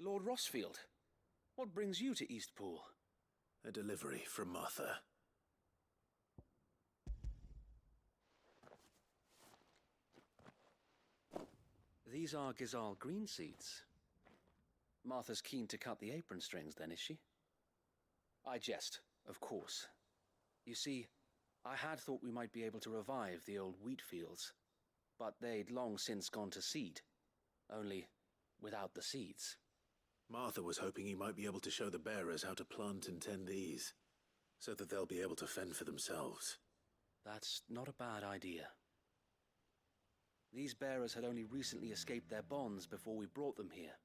Lord Rossfield, what brings you to Eastpool? A delivery from Martha. These are Gizal green seeds. Martha's keen to cut the apron strings then, is she? I jest, of course. You see, I had thought we might be able to revive the old wheat fields, but they'd long since gone to seed, only without the seeds. Martha was hoping you might be able to show the bearers how to plant and tend these, so that they'll be able to fend for themselves. That's not a bad idea. These bearers had only recently escaped their bonds before we brought them here.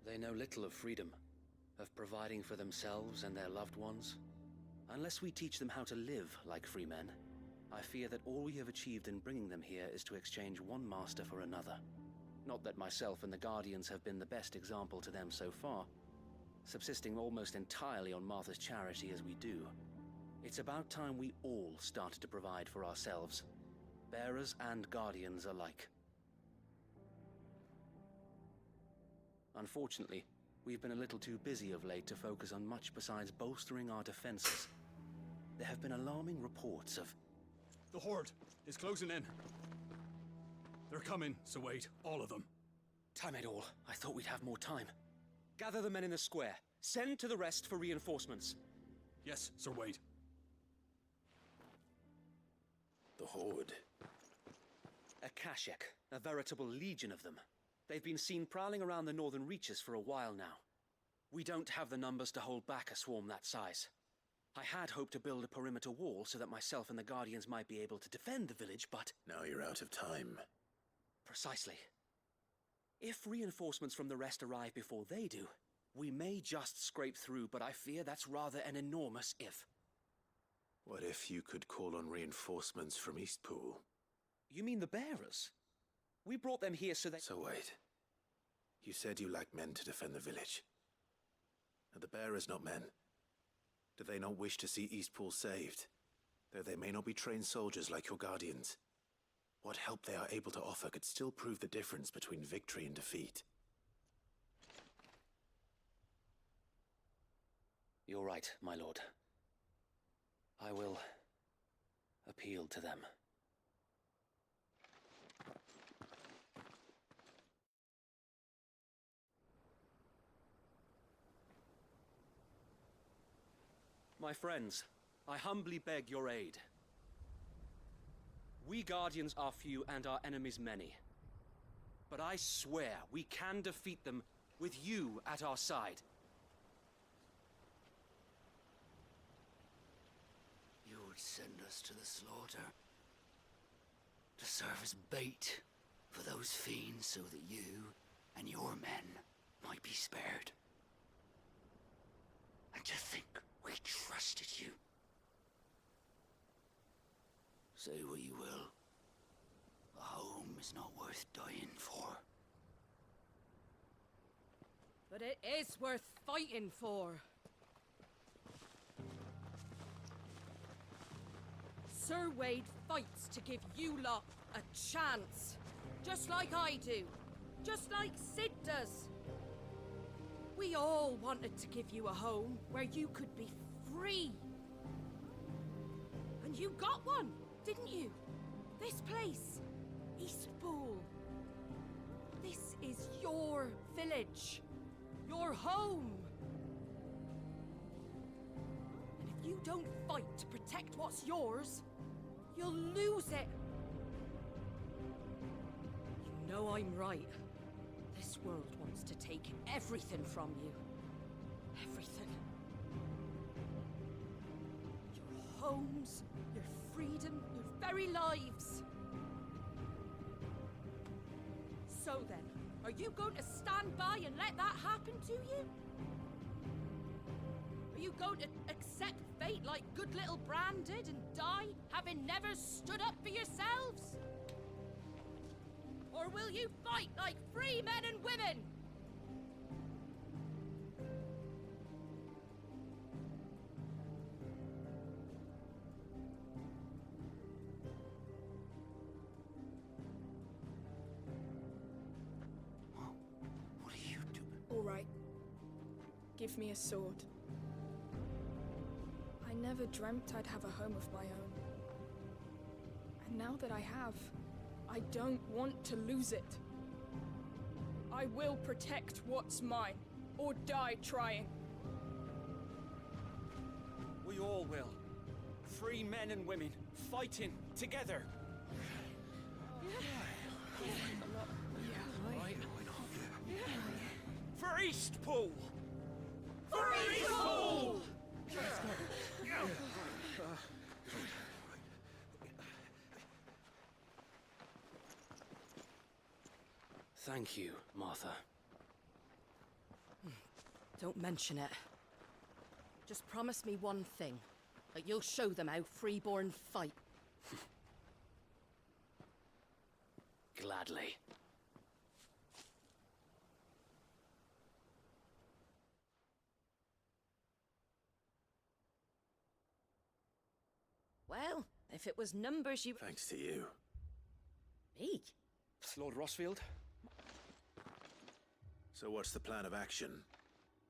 They know little of freedom, of providing for themselves and their loved ones. Unless we teach them how to live like free men, I fear that all we have achieved in bringing them here is to exchange one master for another. Not that myself and the Guardians have been the best example to them so far, subsisting almost entirely on Martha's charity as we do. It's about time we all started to provide for ourselves, bearers and Guardians alike. Unfortunately, we've been a little too busy of late to focus on much besides bolstering our defenses. There have been alarming reports of... The Horde is closing in. They're coming, so wait, all of them. Damn it all, I thought we'd have more time. Gather the men in the square. Send to the rest for reinforcements. Yes, Sir Wade. The Horde. A Kashek, a veritable legion of them. They've been seen prowling around the northern reaches for a while now. We don't have the numbers to hold back a swarm that size. I had hoped to build a perimeter wall so that myself and the Guardians might be able to defend the village, but... Now you're out of time. Precisely. If reinforcements from the rest arrive before they do, we may just scrape through, but I fear that's rather an enormous if. What if you could call on reinforcements from Eastpool? You mean the bearers? We brought them here so that... So wait. You said you lack men to defend the village. Are the bearers not men? Do they not wish to see Eastpool saved? Though they may not be trained soldiers like your Guardians. What help they are able to offer could still prove the difference between victory and defeat. You're right, my lord. I will appeal to them. My friends, I humbly beg your aid. We Guardians are few and our enemies many. But I swear we can defeat them with you at our side. You would send us to the slaughter, to serve as bait for those fiends so that you and your men might be spared. And to think we trusted you. Say what you will, a home is not worth dying for. But it is worth fighting for. Sir Wade fights to give you lot a chance. Just like I do. Just like Sid does. We all wanted to give you a home where you could be free. And you got one, didn't you? This place, Eastpool. This is your village. Your home. And if you don't fight to protect what's yours, you'll lose it. You know I'm right. This world wants to take everything from you. Everything. Your homes, your freedom, your very lives. So then, are you going to stand by and let that happen to you? Are you going to accept fate like good little Bran did and die, having never stood up for yourselves? Or will you fight like free men and women? give me a sword. I never dreamt I'd have a home of my own. And now that I have, I don't want to lose it. I will protect what's mine, or die trying. We all will. Free men and women, fighting together. For Eastpool! For Eastpool! Thank you, Martha. Don't mention it. Just promise me one thing. That you'll show them how freeborn fight. Gladly. Well, if it was numbers you... Thanks to you. Me? Lord Rossfield, So what's the plan of action?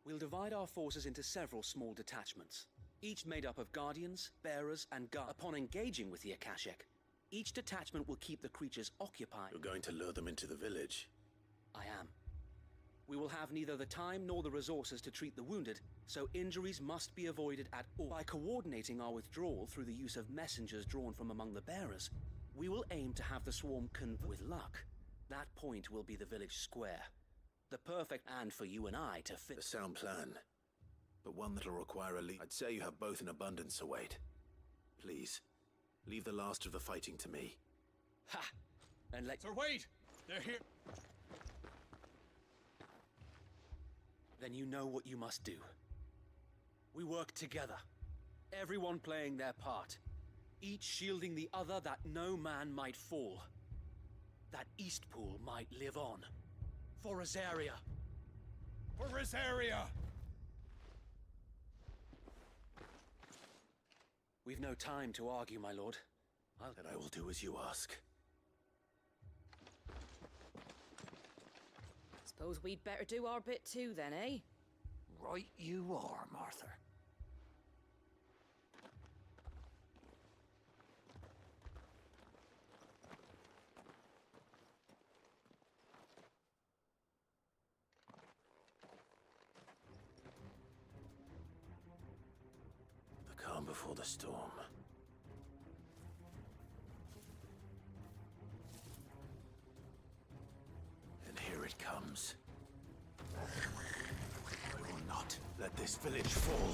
we'll divide our forces into several small detachments, each made up of guardians, bearers, and guards. Upon engaging with the Akashic, each detachment will keep the creatures occupied. You're going to lure them into the village. I am. We will have neither the time nor the resources to treat the wounded, so injuries must be avoided at all. By coordinating our withdrawal through the use of messengers drawn from among the bearers, we will aim to have the swarm with luck. That point will be the village square. The perfect and for you and I to fit. A sound plan, but one that'll require a lead. I'd say you have both in abundance, so wait. Please, leave the last of the fighting to me. Ha! And let... Sir Wade! They're here! Then you know what you must do. We work together, everyone playing their part, each shielding the other that no man might fall, that Eastpool might live on. For Rosaria. For Rosaria! We've no time to argue, my lord. Then I will do as you ask. Suppose we'd better do our bit too then, eh? Right you are, Martha. The calm before the storm. And here it comes. I will not let this village fall.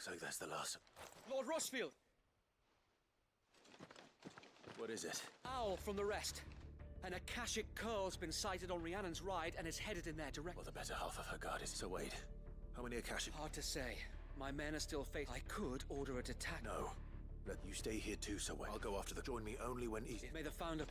Looks like that's the last. Lord Rossfield! What is it? Owl from the rest. An Akashic curl's been sighted on Rhiannon's ride and is headed in their direction. Well, the better half of her guard is. So wait, how many Akashic? Hard to say. My men are still faithful. I could order it attack. No. Let you stay here too, so wait. I'll go after the. Join me only when easy. May the founder.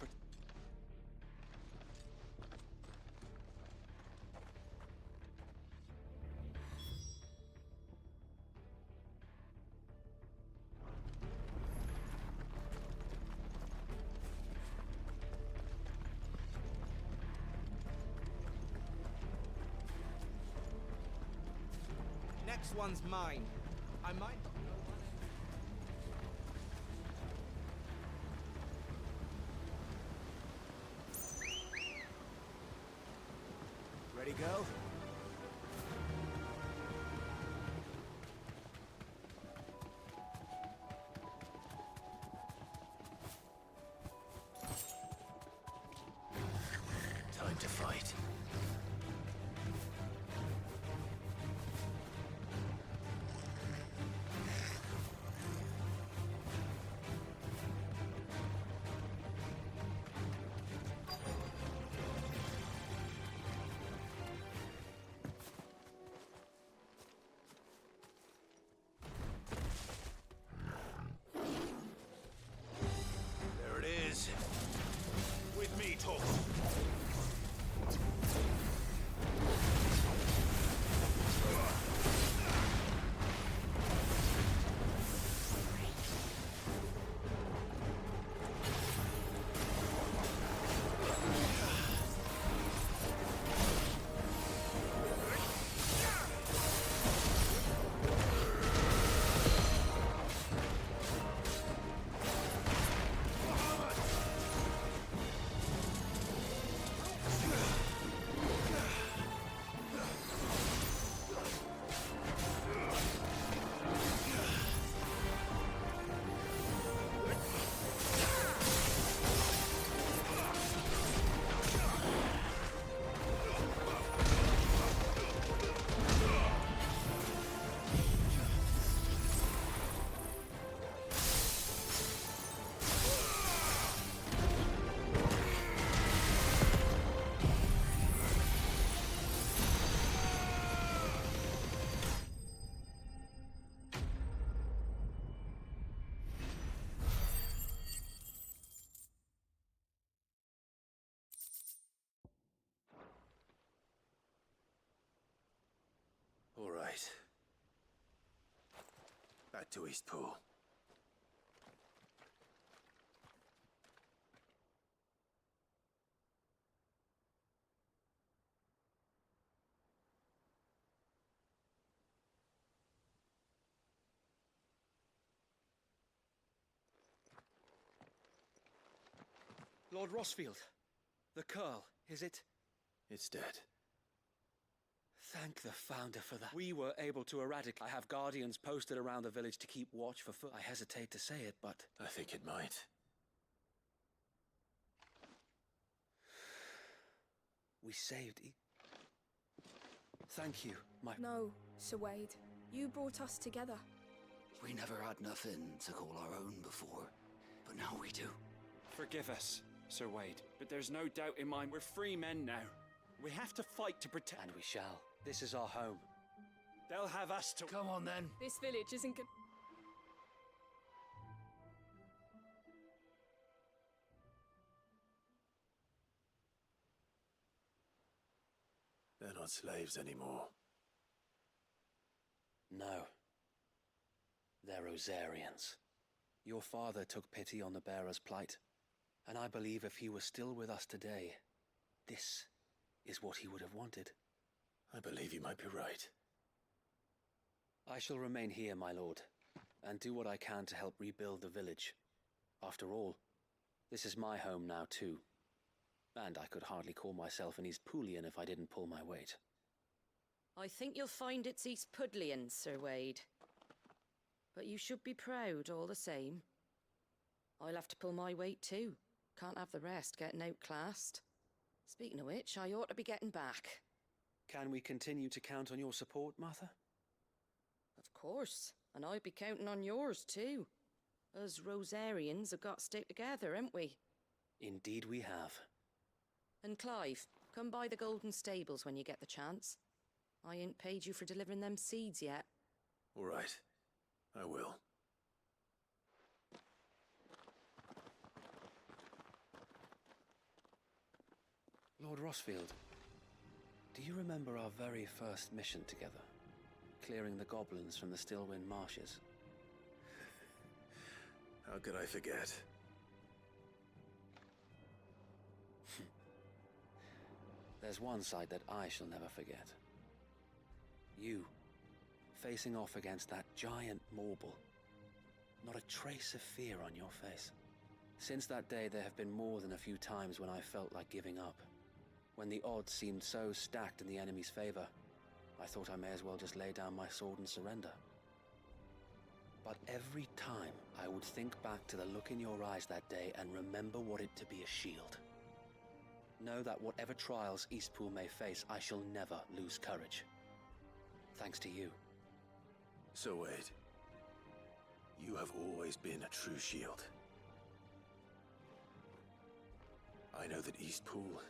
Next one's mine. I might. Ready, go? Time to fight. There it is. With me, Torkel. All right. Back to Eastpool. Lord Rossfield. The curl, is it? It's dead. Thank the founder for that. We were able to eradicate. I have guardians posted around the village to keep watch for foot. I hesitate to say it, but I think it might. we saved Thank you, my... No, Sir Wade. You brought us together. We never had nothing to call our own before, but now we do. Forgive us, Sir Wade, but there's no doubt in mine we're free men now. We have to fight to protect... And we shall. This is our home. They'll have us to... Come on then. This village isn't good. They're not slaves anymore. No. They're Rosarians. Your father took pity on the bearer's plight, and I believe if he was still with us today, this is what he would have wanted. I believe you might be right. I shall remain here, my lord, and do what I can to help rebuild the village. After all, this is my home now too. And I could hardly call myself an Eastpoolian if I didn't pull my weight. I think you'll find it's Eastpudlian, Sir Wade. But you should be proud all the same. I'll have to pull my weight too. Can't have the rest getting outclassed. Speaking of which, I ought to be getting back. Can we continue to count on your support, Martha? Of course. And I'd be counting on yours, too. Us Rosarians have got to stick together, haven't we? Indeed we have. And Clive, come by the Golden Stables when you get the chance. I ain't paid you for delivering them seeds yet. All right. I will. Lord Rossfield, do you remember our very first mission together? Clearing the goblins from the Stillwind marshes? How could I forget? There's one sight that I shall never forget. You, facing off against that giant Morble. Not a trace of fear on your face. Since that day, there have been more than a few times when I felt like giving up. When the odds seemed so stacked in the enemy's favor, I thought I may as well just lay down my sword and surrender. But every time, I would think back to the look in your eyes that day and remember what it to be a shield. Know that whatever trials Eastpool may face, I shall never lose courage. Thanks to you. So Wade, you have always been a true shield. I know that Eastpool,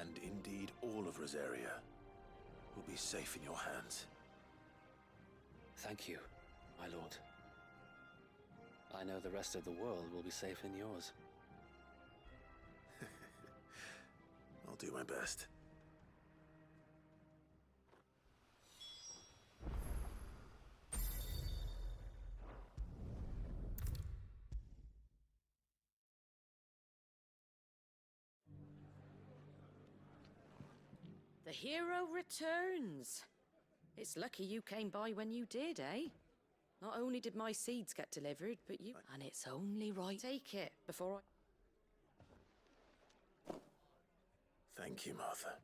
and indeed all of Rosaria, will be safe in your hands. Thank you, my lord. I know the rest of the world will be safe in yours. I'll do my best. The hero returns. It's lucky you came by when you did, eh? Not only did my seeds get delivered, but you... And it's only right. Take it before I... Thank you, Martha.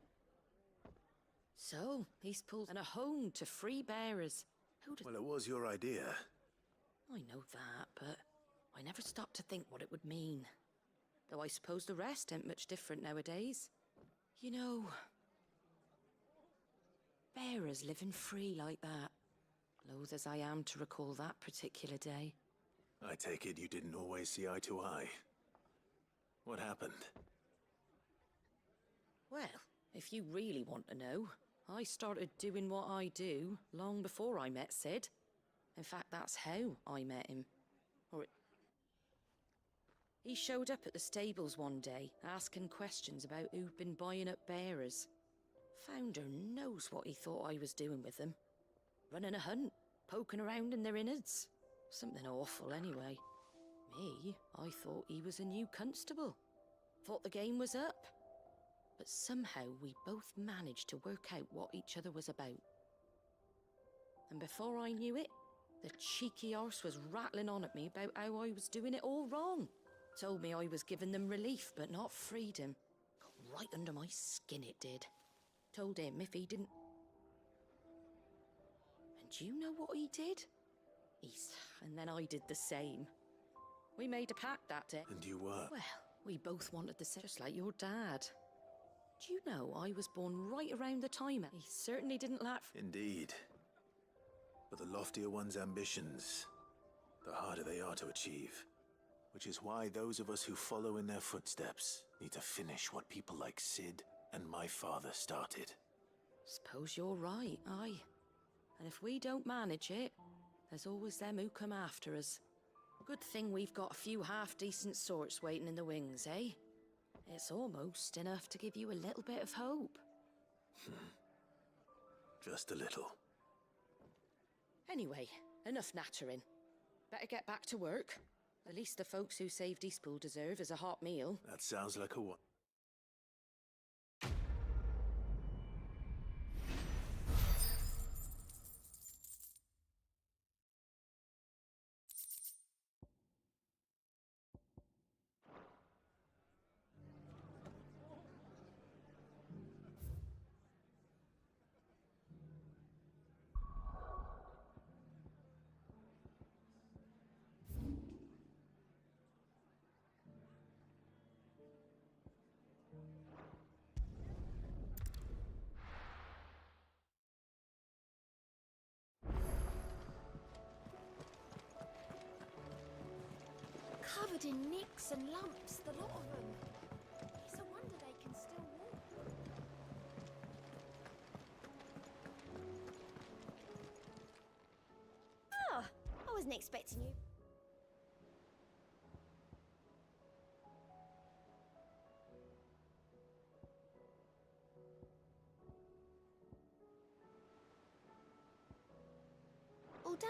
So, Eastpool and a home to free bearers. Who'd have... Well, it was your idea. I know that, but I never stopped to think what it would mean. Though I suppose the rest ain't much different nowadays. You know... bearers living free like that. Loath as I am to recall that particular day. I take it you didn't always see eye to eye. What happened? Well, if you really want to know, I started doing what I do long before I met Sid. In fact, that's how I met him. He showed up at the stables one day, asking questions about who'd been buying up bearers. Founder knows what he thought I was doing with them. Running a hunt, poking around in their innards. Something awful anyway. Me, I thought he was a new constable. Thought the game was up. But somehow we both managed to work out what each other was about. And before I knew it, the cheeky arse was rattling on at me about how I was doing it all wrong. Told me I was giving them relief, but not freedom. Got right under my skin it did. Told him if he didn't... And do you know what he did? And then I did the same. We made a pact that day. And you were? Well, we both wanted the same, just like your dad. Do you know I was born right around the time he certainly didn't lack... Indeed. But the loftier one's ambitions, the harder they are to achieve. Which is why those of us who follow in their footsteps need to finish what people like Sid and my father started. Suppose you're right, aye. And if we don't manage it, there's always them who come after us. Good thing we've got a few half-decent sorts waiting in the wings, eh? It's almost enough to give you a little bit of hope. Just a little. Anyway, enough nattering. Better get back to work. At least the folks who saved Eastpool deserve is a hot meal. That sounds like a what? Covered in nicks and lumps, the lot of them. It's a wonder they can still walk. Ah, I wasn't expecting you. All done?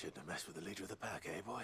Shouldn't have messed with the leader of the pack, eh, boy?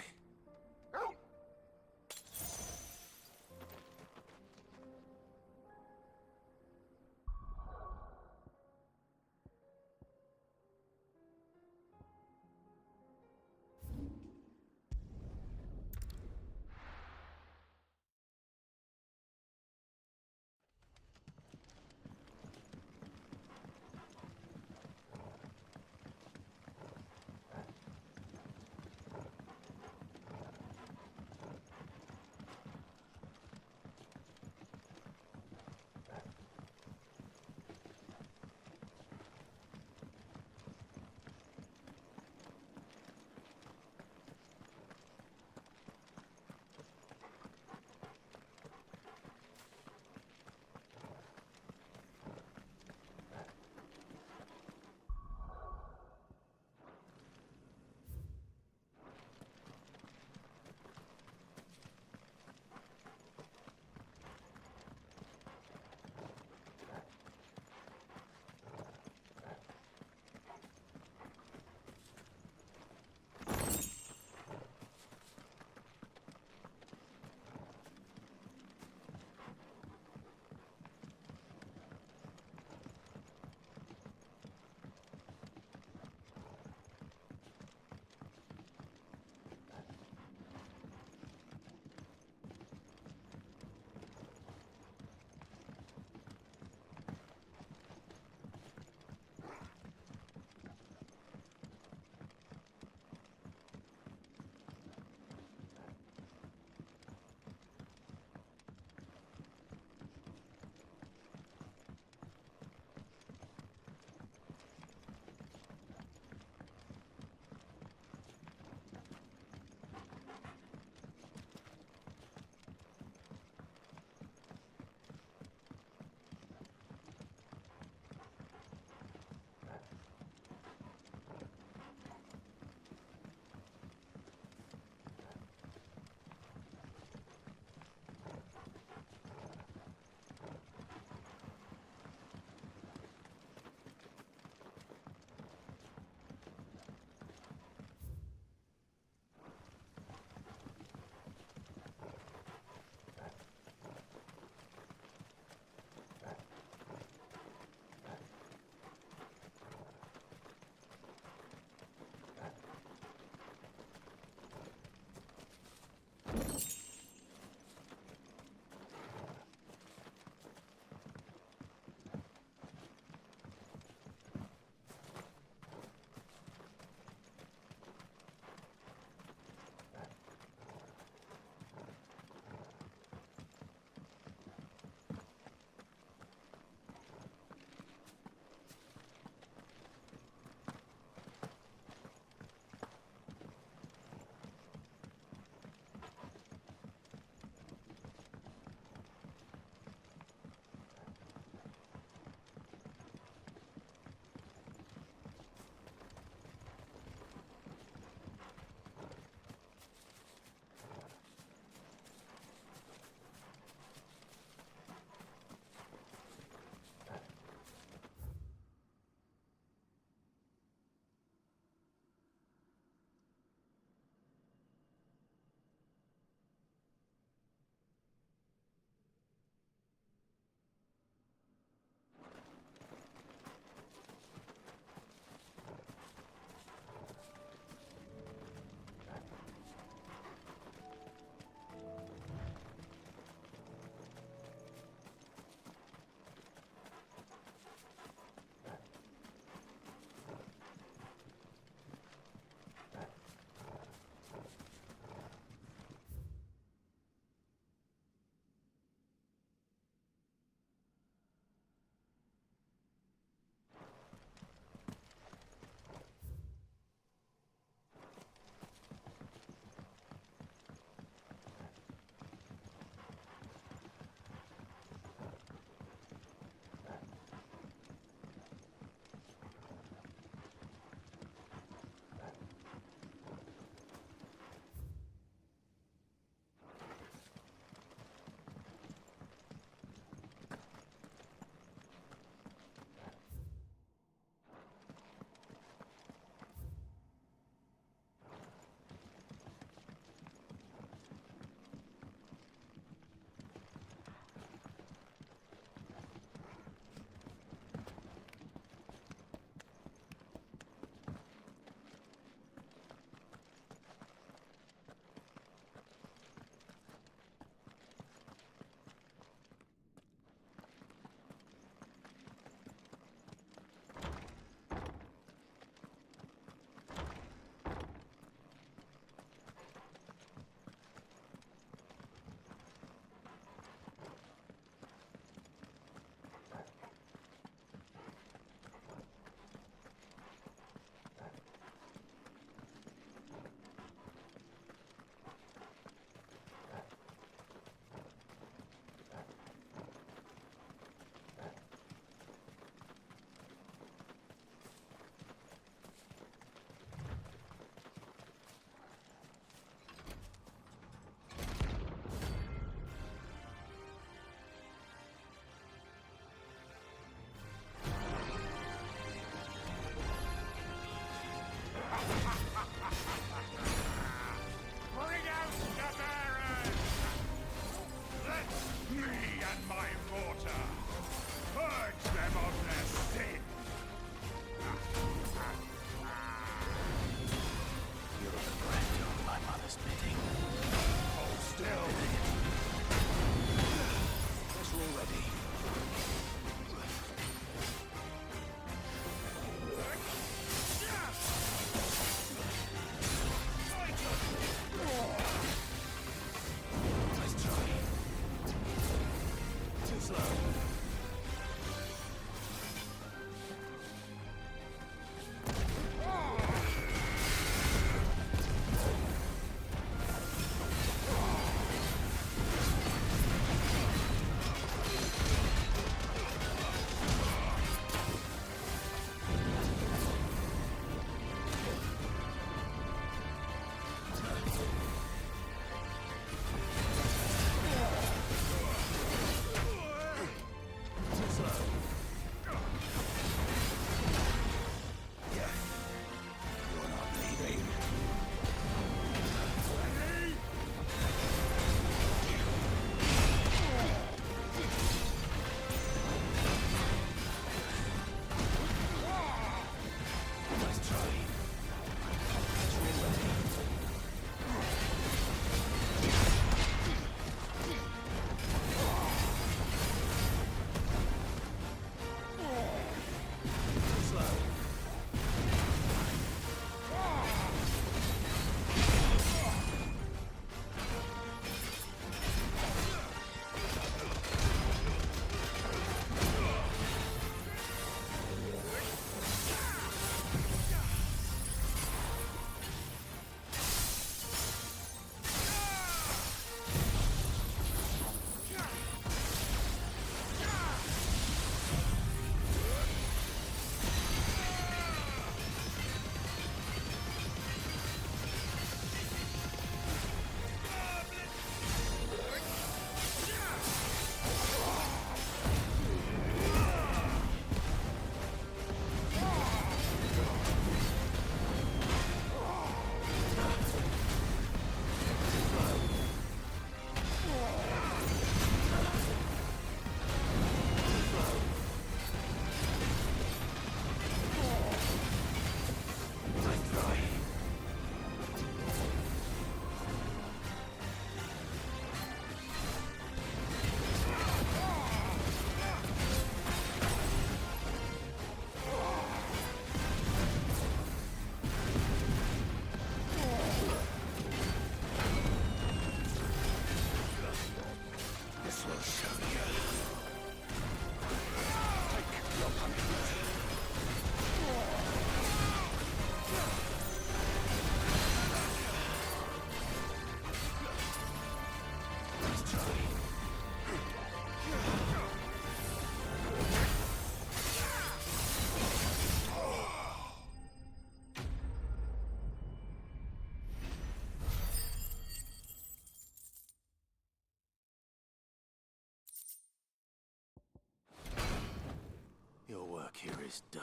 is done.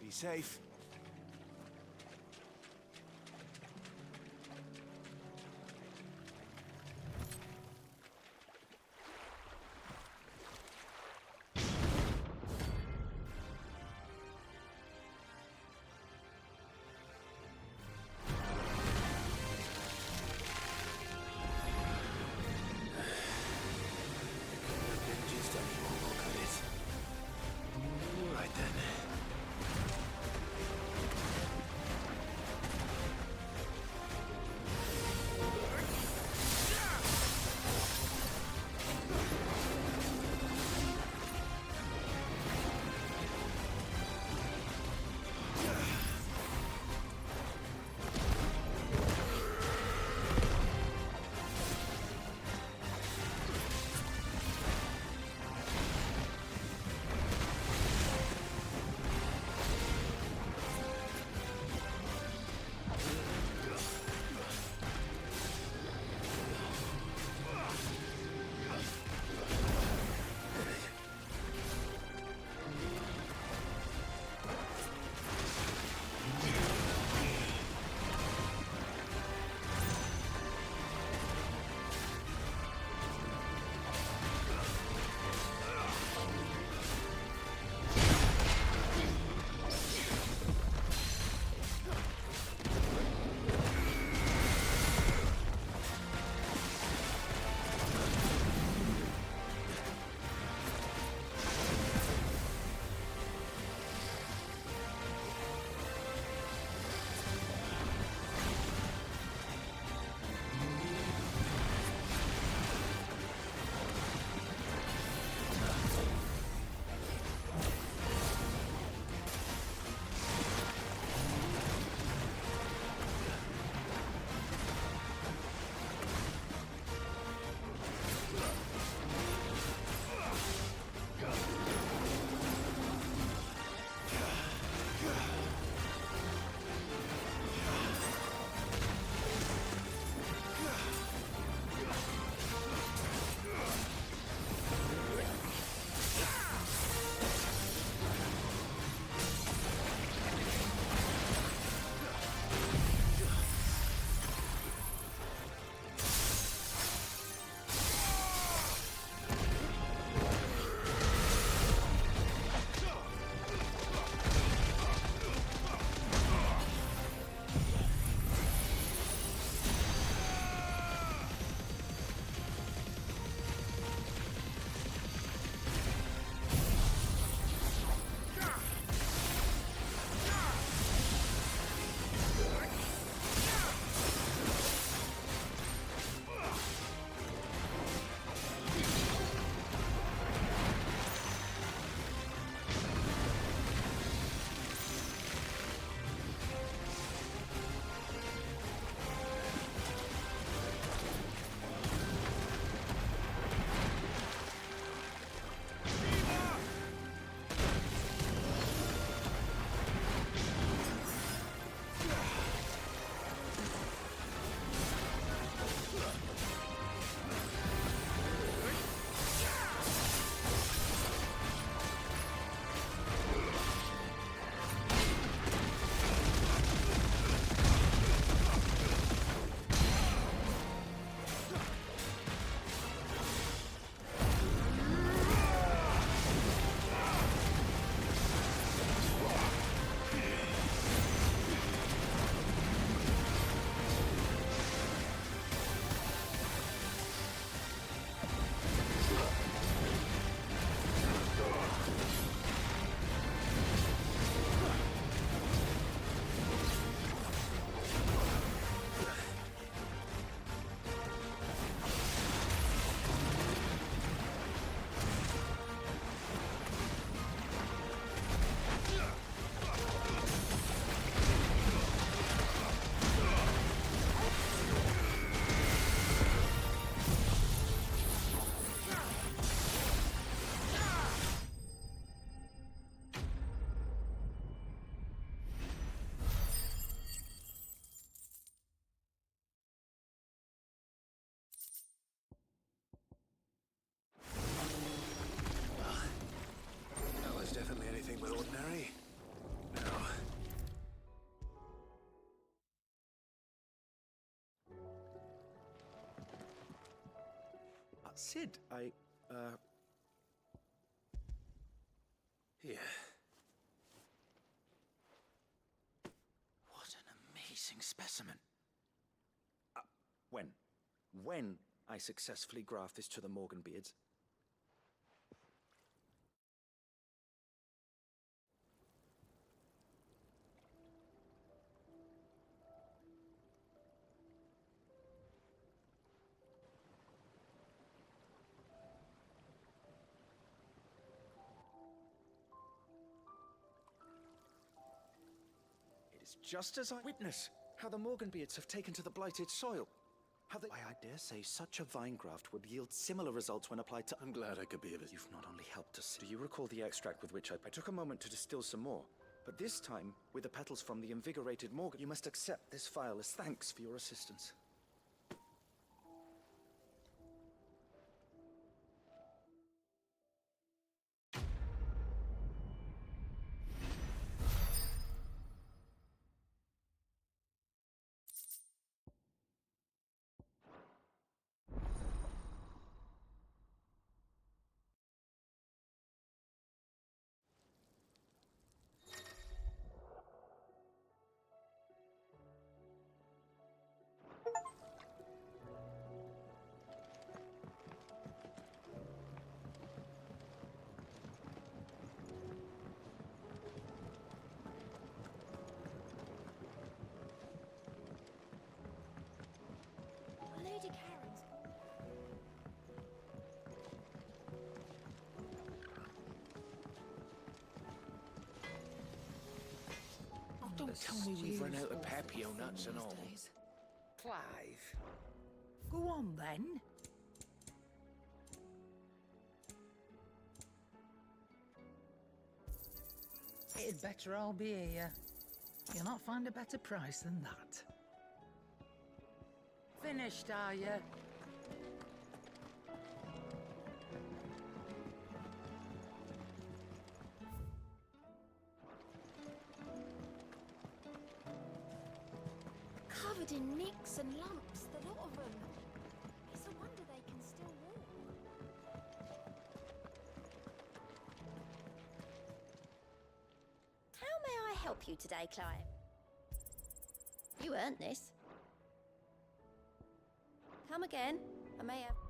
Be safe. Right then. Sid, Here. What an amazing specimen. When I successfully graft this to the Morgan beards. It is just as I witness how the Morganbeards have taken to the blighted soil. Why, I dare say such a vine graft would yield similar results when applied to... I'm glad I could be of it. You've not only helped us... Do you recall the extract with which I took a moment to distill some more? But this time, with the petals from the invigorated Morgan, you must accept this phial as thanks for your assistance. Lady Karen's Oh, don't tell me we've run out of Papio nuts and all. Clive. Go on then. It'd better all be here. You'll not find a better price than that. Finished, are you? covered in nicks and lumps, the lot of them. It's a wonder they can still walk. How may I help you today, Clive? You earned this. Come again. I may have...